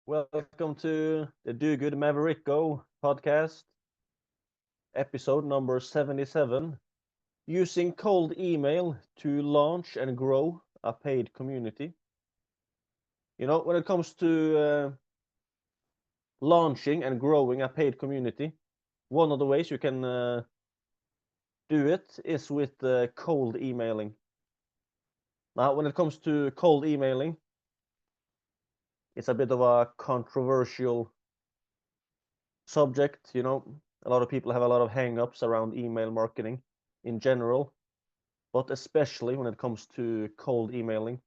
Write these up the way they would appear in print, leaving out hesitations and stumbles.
Welcome to the Do Good Maverick Go podcast, episode number 77. Using cold email to launch and grow a paid community. When it comes to launching and growing a paid community, one of the ways you can do it is with cold emailing. Now, when it comes to cold emailing, it's a bit of a controversial subject. A lot of people have a lot of hang-ups around email marketing in general, but especially when it comes to cold emailing.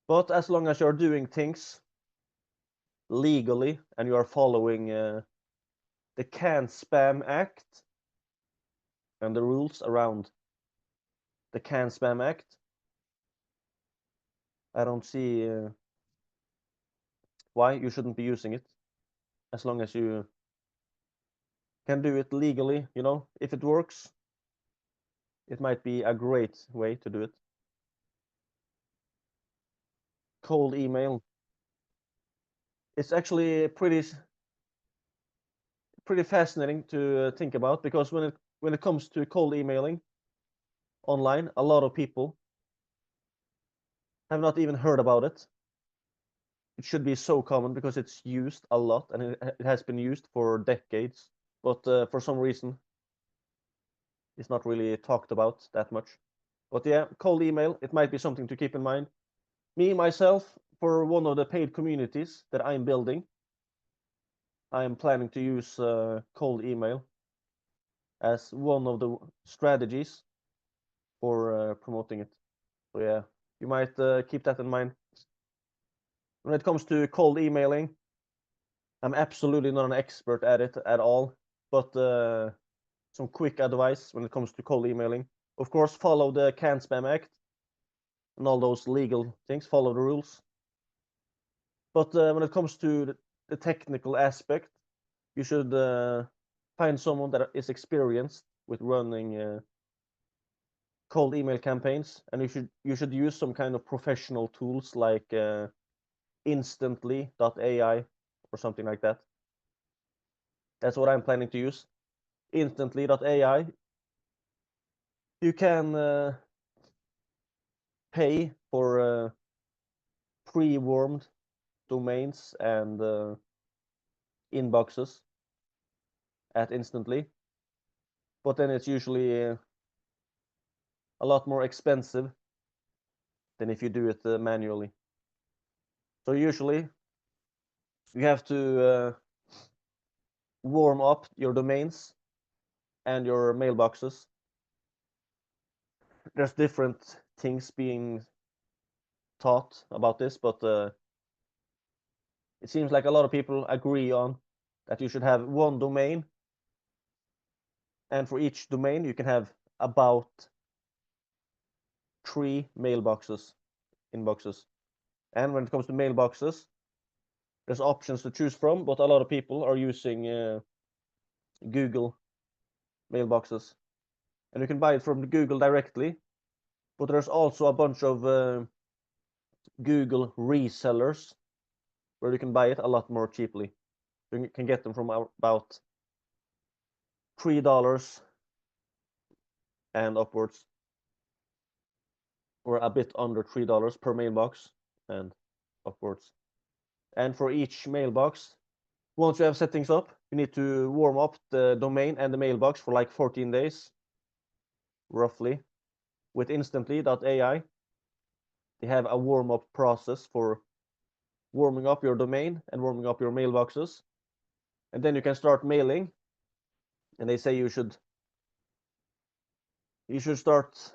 But as long as you're doing things legally and you are following the CAN-SPAM Act and the rules around the CAN-SPAM Act, I don't see why you shouldn't be using it, as long as you can do it legally. If it works, it might be a great way to do it. Cold email. It's actually pretty fascinating to think about, because when it comes to cold emailing online, a lot of people have not even heard about it. It should be so common because it's used a lot, and it has been used for decades. But for some reason, it's not really talked about that much. But yeah, cold email, it might be something to keep in mind. Me, myself, for one of the paid communities that I'm building, I am planning to use cold email as one of the strategies for promoting it. So yeah, you might keep that in mind. When it comes to cold emailing, I'm absolutely not an expert at it at all, but some quick advice when it comes to cold emailing. Of course, follow the CAN-SPAM Act and all those legal things, follow the rules. But when it comes to the technical aspect, you should find someone that is experienced with running cold email campaigns, and you should use some kind of professional tools like Instantly.ai or something like that. That's what I'm planning to use. Instantly.ai. You can pay for pre-warmed domains and inboxes at Instantly, but then it's usually a lot more expensive than if you do it manually. So usually you have to warm up your domains and your mailboxes. There's different things being taught about this, but it seems like a lot of people agree on that you should have one domain, and for each domain you can have about 3 mailboxes, inboxes. And when it comes to mailboxes, there's options to choose from, but a lot of people are using Google mailboxes, and you can buy it from Google directly. But there's also a bunch of Google resellers where you can buy it a lot more cheaply. You can get them from about $3 and upwards, or a bit under $3 per mailbox and upwards. And for each mailbox, once you have set things up, you need to warm up the domain and the mailbox for like 14 days, roughly. With Instantly.ai, they have a warm-up process for warming up your domain and warming up your mailboxes. And then you can start mailing. And they say you should start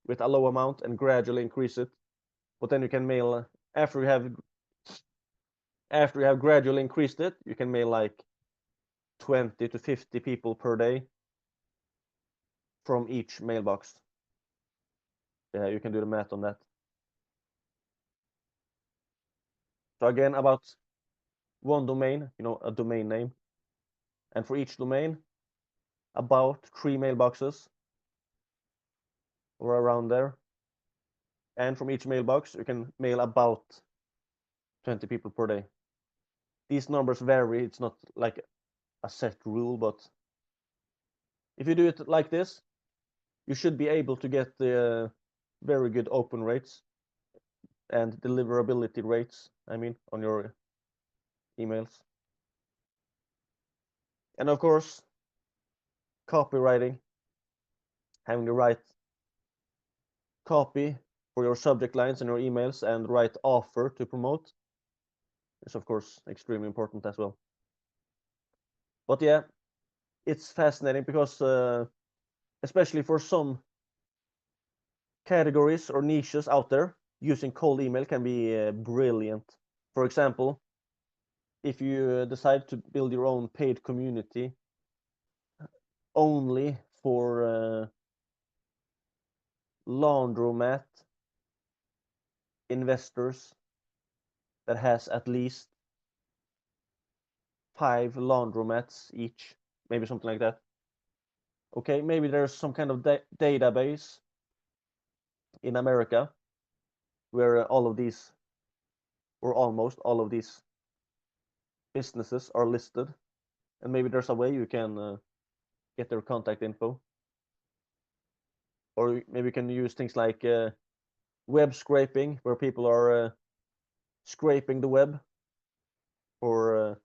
with a low amount and gradually increase it. But then you can mail after you have gradually increased it, you can mail like 20 to 50 people per day from each mailbox. Yeah, you can do the math on that. So again, about one domain, a domain name, and for each domain, about 3 mailboxes or around there. And from each mailbox, you can mail about 20 people per day. These numbers vary. It's not like a set rule, but if you do it like this, you should be able to get the very good open rates and deliverability rates, I mean, on your emails. And of course, copywriting, having the right copy for your subject lines and your emails and right offer to promote is of course extremely important as well. But yeah, it's fascinating because especially for some categories or niches out there, using cold email can be brilliant. For example, if you decide to build your own paid community only for laundromat investors that has at least 5 laundromats each, maybe something like that. Okay, maybe there's some kind of database in America where all of these, or almost all of these businesses are listed, and maybe there's a way you can get their contact info. Or maybe you can use things like web scraping, where people are scraping the web for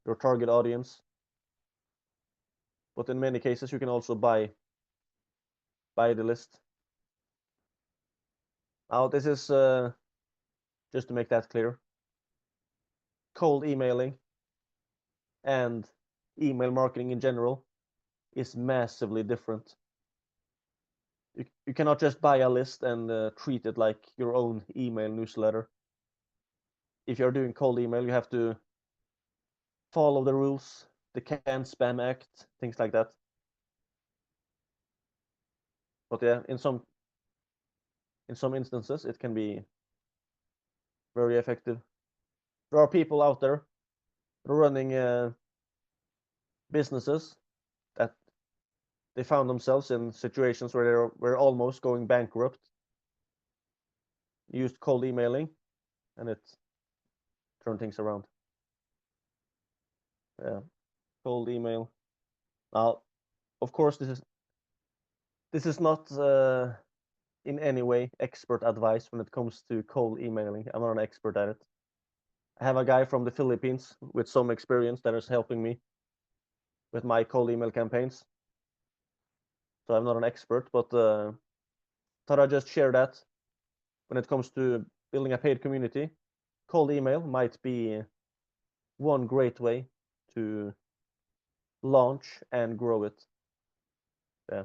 your target audience. But in many cases, you can also buy the list. Now, this is just to make that clear. Cold emailing and email marketing in general is massively different. You cannot just buy a list and treat it like your own email newsletter. If you're doing cold email, you have to follow the rules, the Can Spam Act, things like that. But yeah, in some instances, it can be very effective. There are people out there running businesses that they found themselves in situations where they were almost going bankrupt, used cold emailing, and it turned things around. Yeah, cold email. Now, of course, this is not in any way expert advice when it comes to cold emailing. I'm not an expert at it. I have a guy from the Philippines with some experience that is helping me with my cold email campaigns. So I'm not an expert, but thought I'd just share that when it comes to building a paid community. Cold email might be one great way to launch and grow it. Yeah.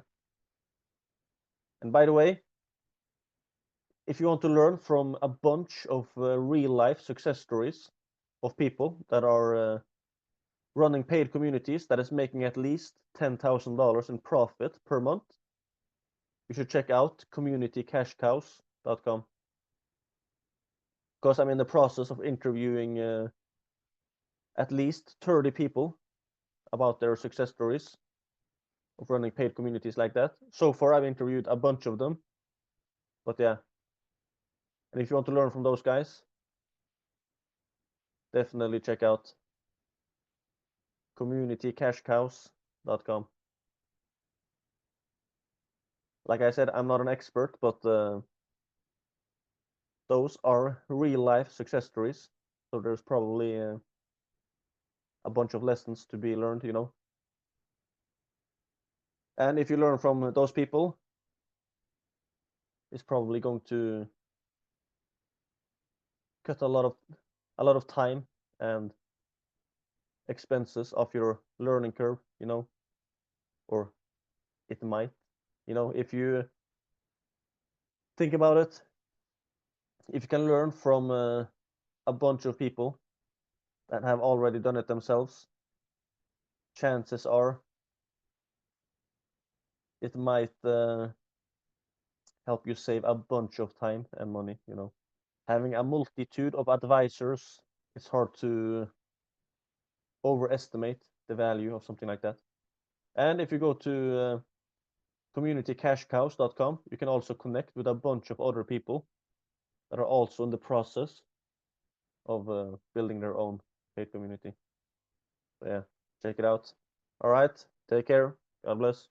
And by the way, if you want to learn from a bunch of real life success stories of people that are running paid communities that is making at least $10,000 in profit per month, you should check out communitycashcows.com. Because I'm in the process of interviewing at least 30 people about their success stories of running paid communities like that. So far, I've interviewed a bunch of them. But yeah, and if you want to learn from those guys, definitely check out communitycashcows.com. Like I said, I'm not an expert, but those are real life success stories. So there's probably a bunch of lessons to be learned, you know. And if you learn from those people, it's probably going to cut a lot of time and expenses off your learning curve, you know, or it might, you know, if you think about it, if you can learn from a bunch of people that have already done it themselves, chances are it might help you save a bunch of time and money, you know. Having a multitude of advisors, it's hard to overestimate the value of something like that. And if you go to communitycashcows.com, you can also connect with a bunch of other people that are also in the process of building their own hate community. So yeah, check it out. All right, take care. God bless.